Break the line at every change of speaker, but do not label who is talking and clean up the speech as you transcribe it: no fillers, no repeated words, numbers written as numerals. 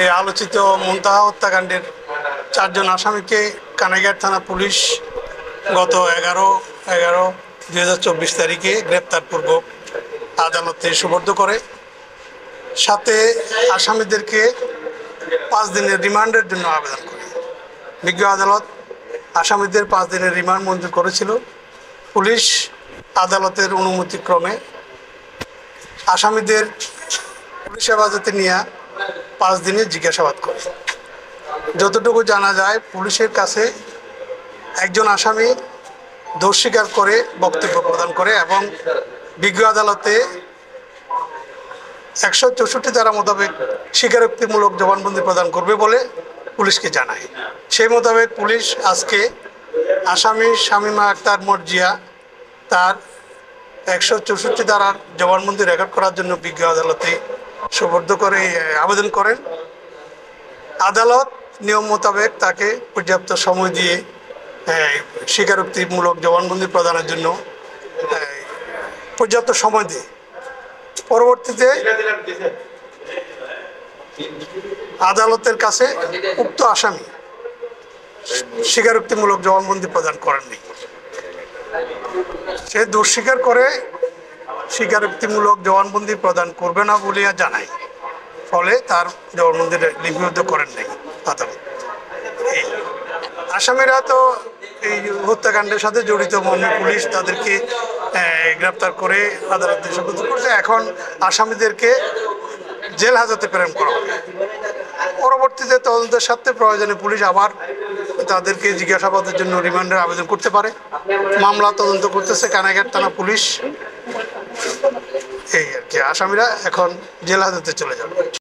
এই আলোচিত মুনতাহা হত্যাকাণ্ডের 4 জন আসামিকে কানাইঘাট থানা পুলিশ গত 11/11/2024 তারিখে গ্রেপ্তারপূর্বক আদালতে সোপর্দ করে। সাথে আসামিদেরকে 5 দিনের রিমান্ডের জন্য আবেদন করে। বিজ্ঞ আদালত আসামিদের 5 দিনের রিমান্ড মঞ্জুর করেছিল। পুলিশ আদালতের অনুমতিক্রমে আসামিদের পুলিশ হেফাজতে নিয়ে 5 দিনের জিজ্ঞাসাবাদ করে। যতটুকু জানা যায়, পুলিশের কাছে একজন আসামি দোষ স্বীকার করে বক্তব্য প্রদান করে এবং বিজ্ঞ আদালতে 164 ধারা মোতাবেক স্বীকারোক্তিমূলক জবানবন্দি প্রদান করবে বলে পুলিশকে জানায়। সেই মোতাবেক পুলিশ আজকে আসামি শামীমা আক্তার মর্জিয়া তার 164 ধারার জবানবন্দি রেকর্ড করার জন্য বিজ্ঞ আদালতে সোপর্দ করে আবেদন করেন। আদালত নিয়ম মোতাবেক তাকে পর্যাপ্ত সময় দিয়ে স্বীকারোক্তিমূলক জবানবন্দি প্রদানের জন্য পর্যাপ্ত সময় দিয়ে পরবর্তীতে আদালতের কাছে উক্ত আসামি স্বীকারোক্তিমূলক জবানবন্দি প্রদান করেননি। সে দোষ স্বীকার করে স্বীকারোক্তিমূলক জবানবন্দি প্রদান করবে না বলিয়া জানায়। ফলে তার জবানবন্দি লিপিবদ্ধ করেন নাই আদালত। আসামিরা তো এই হত্যাকাণ্ডের সাথে জড়িত মনে পুলিশ তাদেরকে গ্রেপ্তার করে আদালতে সোপর্দ করছে। এখন আসামিদেরকে জেল হাজতে প্রেরণ করা হবে। পরবর্তীতে তদন্তের স্বার্থে প্রয়োজনে পুলিশ আবার তাদেরকে জিজ্ঞাসাবাদের জন্য রিমান্ডের আবেদন করতে পারে। মামলা তদন্ত করতেছে কানাইঘাট থানা পুলিশ। এই আর কি, আসামিরা এখন জেল হাজতে চলে যাবে।